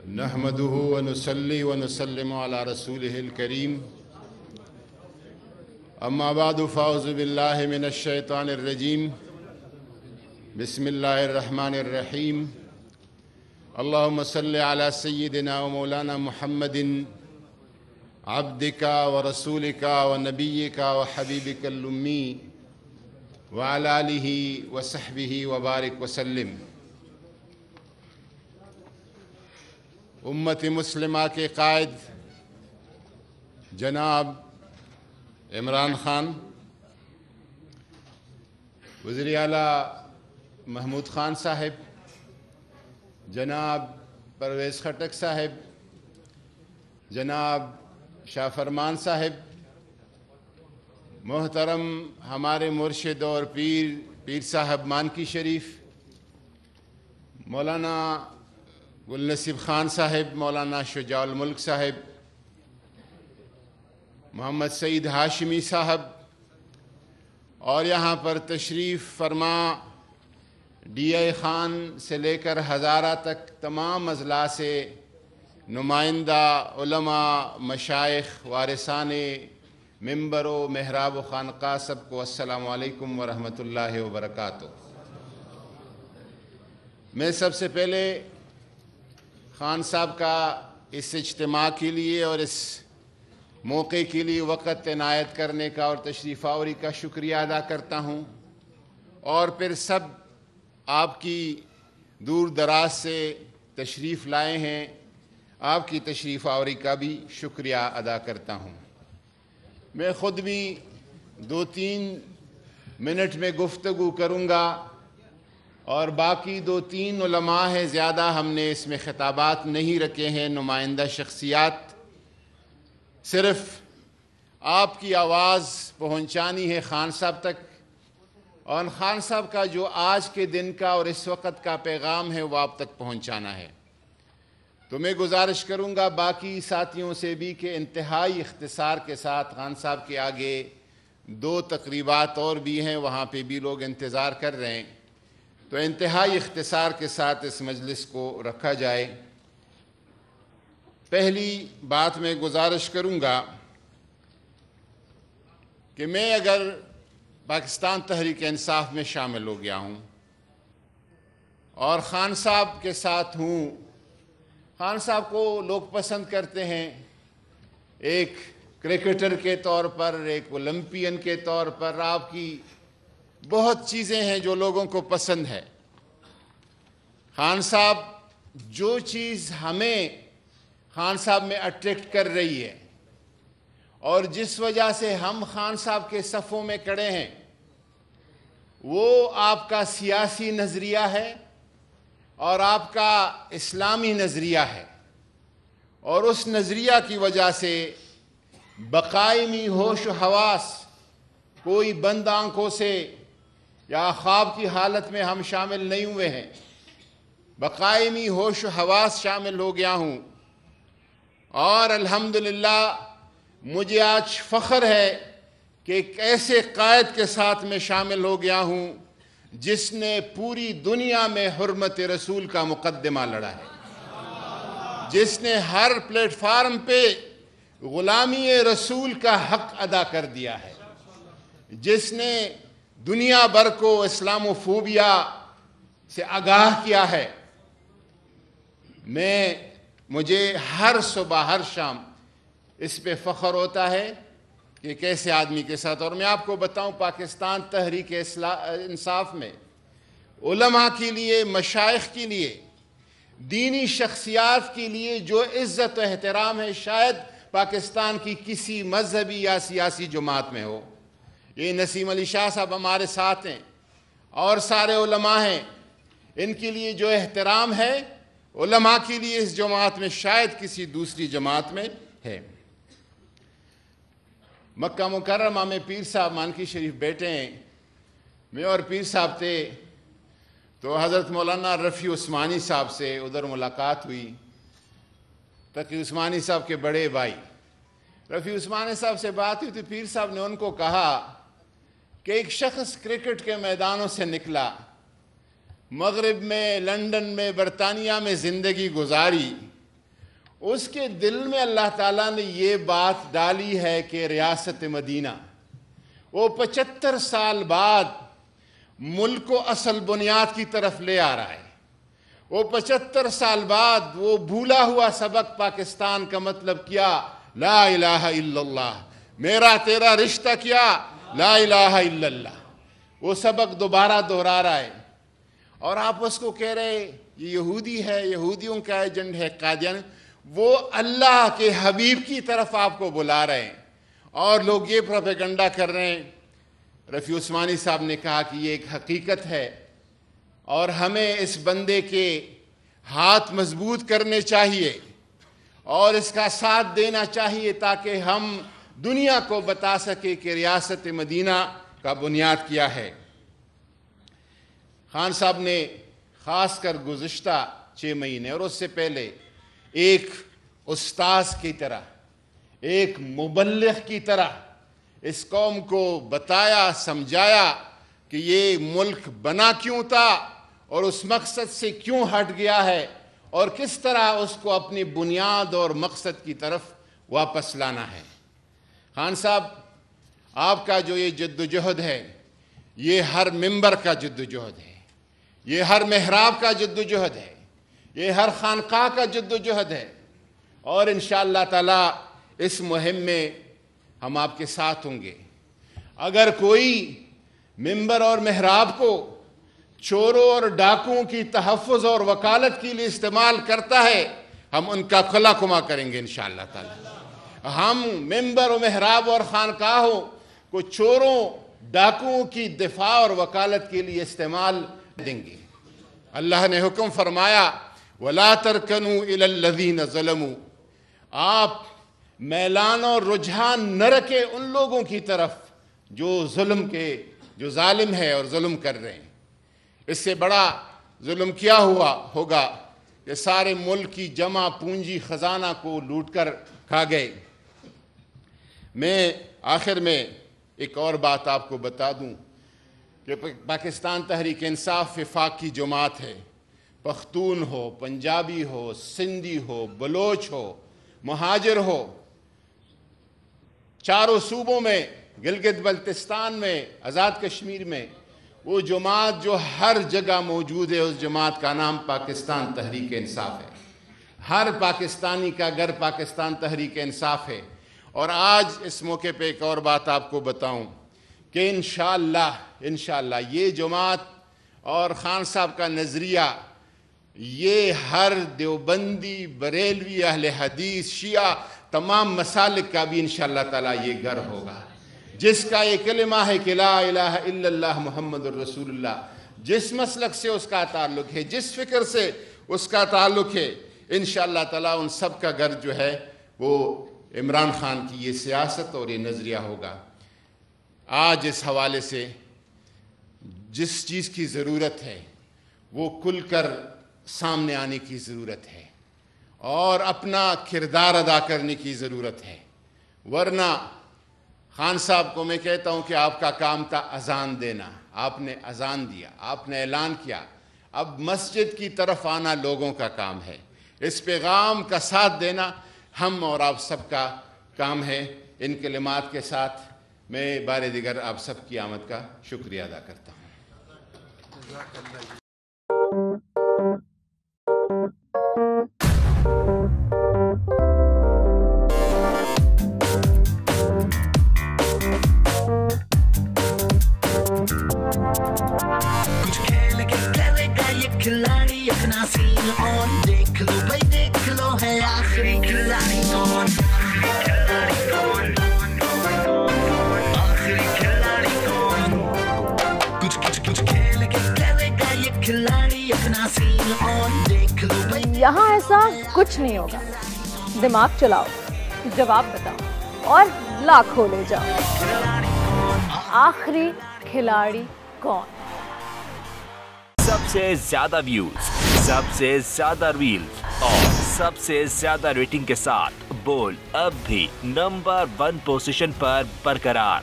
نحمده ونصلي ونسلم على رسوله الكريم أما بعد فأعوذ بالله من الشيطان الرجيم بسم الله الرحمن الرحيم اللهم صل على سيدنا ومولانا محمد عبدك ورسولك ونبيك وحبيبك الأمي وعلى آله وصحبه وبارك وسلم۔ امت مسلمہ کے قائد جناب عمران خان، وزیر اعلیٰ محمود خان صاحب، جناب پرویز خٹک صاحب، جناب شاہ فرمان صاحب، محترم ہمارے مرشد اور پیر صاحب مانکی شریف، مولانا گل نصیب خان صاحب، مولانا شجاع الملک صاحب، محمد سعید ہاشمی صاحب، اور یہاں پر تشریف فرما ڈی آئی خان سے لے کر ہزارہ تک تمام اضلاع سے نمائندہ علماء، مشائخ، وارثان ممبر و محراب و خانقاہ، سب کو السلام علیکم ورحمۃ اللہ وبرکاتہ۔ میں سب سے پہلے خان صاحب کا اس اجتماع کے لیے اور اس موقع کے لیے وقت عنایت کرنے کا اور تشریف آوری کا شکریہ ادا کرتا ہوں، اور پھر سب آپ کی دور دراز سے تشریف لائے ہیں، آپ کی تشریف آوری کا بھی شکریہ ادا کرتا ہوں۔ میں خود بھی 2-3 منٹ میں گفتگو کروں گا، اور باقی 2-3 علماء ہیں، زیادہ ہم نے اس میں خطابات نہیں رکھے ہیں، نمائندہ شخصیات، صرف آپ کی آواز پہنچانی ہے خان صاحب تک، اور خان صاحب کا جو آج کے دن کا اور اس وقت کا پیغام ہے وہ آپ تک پہنچانا ہے۔ تو میں گزارش کروں گا باقی ساتھیوں سے بھی کہ انتہائی اختصار کے ساتھ، خان صاحب کے آگے 2 تقریبات اور بھی ہیں، وہاں پہ بھی لوگ انتظار کر رہے ہیں، تو انتہائی اختصار کے ساتھ اس مجلس کو رکھا جائے۔ پہلی بات میں گزارش کروں گا کہ میں اگر پاکستان تحریک انصاف میں شامل ہو گیا ہوں اور خان صاحب کے ساتھ ہوں، خان صاحب کو لوگ پسند کرتے ہیں، ایک کرکٹر کے طور پر، ایک اولمپئن کے طور پر، آپ کی بہت چیزیں ہیں جو لوگوں کو پسند ہے۔ خان صاحب، جو چیز ہمیں خان صاحب میں اٹریکٹ کر رہی ہے اور جس وجہ سے ہم خان صاحب کے صفوں میں کھڑے ہیں، وہ آپ کا سیاسی نظریہ ہے اور آپ کا اسلامی نظریہ ہے، اور اس نظریہ کی وجہ سے بقائمی ہوش و حواس، کوئی بند آنکھوں سے یا خواب کی حالت میں ہم شامل نہیں ہوئے ہیں، بقائمی ہوش و حواس شامل ہو گیا ہوں، اور الحمدللہ مجھے آج فخر ہے کہ ایک ایسے قائد کے ساتھ میں شامل ہو گیا ہوں جس نے پوری دنیا میں حرمت رسول کا مقدمہ لڑا ہے، جس نے ہر پلیٹ فارم پہ غلامی رسول کا حق ادا کر دیا ہے، جس نے دنیا بھر کو اسلام و فوبیا سے آگاہ کیا ہے۔ مجھے ہر صبح ہر شام اس پہ فخر ہوتا ہے کہ کیسے آدمی کے ساتھ، اور میں آپ کو بتاؤں پاکستان تحریک انصاف میں علماء کے لیے، مشائخ کے لیے، دینی شخصیات کے لیے جو عزت و احترام ہے شاید پاکستان کی کسی مذہبی یا سیاسی جماعت میں ہو۔ یہ نسیم علی شاہ صاحب ہمارے ساتھ ہیں اور سارے علماء ہیں، ان کے لیے جو احترام ہے علماء کے لیے اس جماعت میں شاید کسی دوسری جماعت میں ہے۔ مکہ مکرمہ میں پیر صاحب مانکی شریف بیٹھے ہیں، میں اور پیر صاحب تھے تو حضرت مولانا رفیع عثمانی صاحب سے ادھر ملاقات ہوئی، تقی عثمانی صاحب کے بڑے بھائی رفیع عثمانی صاحب سے بات ہوئی تو پیر صاحب نے ان کو کہا کہ ایک شخص کرکٹ کے میدانوں سے نکلا، مغرب میں، لندن میں، برطانیہ میں زندگی گزاری، اس کے دل میں اللہ تعالیٰ نے یہ بات ڈالی ہے کہ ریاست مدینہ وہ 75 سال بعد ملک کو اصل بنیاد کی طرف لے آ رہا ہے. وہ 75 سال بعد وہ بھولا ہوا سبق پاکستان کا مطلب کیا لا الہ الا اللہ, میرا تیرا رشتہ کیا لا الہ الا اللہ, وہ سبق دوبارہ دہرا رہا ہے. اور آپ اس کو کہہ رہے یہ یہودی ہے, یہودیوں کا ایجنٹ ہے, قادیان. وہ اللہ کے حبیب کی طرف آپ کو بلا رہے ہیں اور لوگ یہ پروپیگنڈا کر رہے ہیں. رفیع عثمانی صاحب نے کہا کہ یہ ایک حقیقت ہے اور ہمیں اس بندے کے ہاتھ مضبوط کرنے چاہیے اور اس کا ساتھ دینا چاہیے تاکہ ہم دنیا کو بتا سکے کہ ریاست مدینہ کا بنیاد کیا ہے. خان صاحب نے خاص کر گزشتہ 6 مہینے اور اس سے پہلے ایک استاذ کی طرح, ایک مبلغ کی طرح اس قوم کو بتایا, سمجھایا کہ یہ ملک بنا کیوں تھا اور اس مقصد سے کیوں ہٹ گیا ہے اور کس طرح اس کو اپنی بنیاد اور مقصد کی طرف واپس لانا ہے. خان صاحب, آپ کا جو یہ جدوجہد ہے یہ ہر ممبر کا جدوجہد ہے, یہ ہر محراب کا جدوجہد ہے, یہ ہر خانقاہ کا جدوجہد ہے اور انشاءاللہ تعالی اس مہم میں ہم آپ کے ساتھ ہوں گے. اگر کوئی ممبر اور محراب کو چوروں اور ڈاکوؤں کی تحفظ اور وکالت کے لیے استعمال کرتا ہے ہم ان کا کھلا کما کریں گے انشاءاللہ تعالی. ہم ممبر و محراب اور خانقاہوں کو چوروں ڈاکوؤں کی دفاع اور وکالت کے لیے استعمال دیں گے. اللہ نے حکم فرمایا وَلَا تَرْكَنُوا إِلَى الَّذِينَ ظَلَمُوا, آپ میلان اور رجحان نہ رکھیں ان لوگوں کی طرف جو ظالم ہے اور ظلم کر رہے ہیں. اس سے بڑا ظلم کیا ہوگا کہ سارے ملک کی جمع پونجی خزانہ کو لوٹ کر کھا گئے. میں آخر میں ایک اور بات آپ کو بتا دوں کہ پاکستان تحریک انصاف وفاق کی جماعت ہے. پختون ہو, پنجابی ہو, سندھی ہو, بلوچ ہو, مہاجر ہو, چاروں صوبوں میں, گلگت بلتستان میں, آزاد کشمیر میں, وہ جماعت جو ہر جگہ موجود ہے اس جماعت کا نام پاکستان تحریک انصاف ہے. ہر پاکستانی کا گھر پاکستان تحریک انصاف ہے. اور آج اس موقع پہ ایک اور بات آپ کو بتاؤں کہ انشاءاللہ یہ جماعت اور خان صاحب کا نظریہ یہ ہر دیوبندی, بریلوی, اہل حدیث, شیعہ تمام مسالک کا بھی انشاءاللہ تعالی یہ گھر ہوگا. جس کا یہ کلمہ ہے کہ لا الہ الا اللہ محمد الرسول اللہ, جس مسلک سے اس کا تعلق ہے, جس فکر سے اس کا تعلق ہے, انشاءاللہ تعالی ان سب کا گھر جو ہے وہ عمران خان کی یہ سیاست اور یہ نظریہ ہوگا. آج اس حوالے سے جس چیز کی ضرورت ہے وہ کھل کر سامنے آنے کی ضرورت ہے اور اپنا کردار ادا کرنے کی ضرورت ہے. ورنہ خان صاحب کو میں کہتا ہوں کہ آپ کا کام تھا اذان دینا, آپ نے اذان دیا, آپ نے اعلان کیا, اب مسجد کی طرف آنا لوگوں کا کام ہے. اس پیغام کا ساتھ دینا ہم اور آپ سب کا کام ہے. ان کلمات کے ساتھ میں بار دیگر آپ سب کی آمد کا شکریہ ادا کرتا ہوں. کچھ کھیل کے کرے گا یہ کھلاڑی اپنا سین آن, دیکھ لو بھائی دیکھ لو ہے آخری کھلاڑی کون, آخری کھلاڑی کون. کچھ کھیل کے کرے گا یہ کھلاڑی اپنا سین آن, دیکھ لو بھائی. یہاں ایسا کچھ نہیں ہوگا. دماغ چلاؤ, جواب بتاؤ اور لاکھوں لے جاؤ. آخری کھلاڑی کون؟ سب سے زیادہ ویوز, سب سے زیادہ ریلز اور سب سے زیادہ ریٹنگ کے ساتھ بول اب بھی نمبر 1 پوزیشن پر برقرار.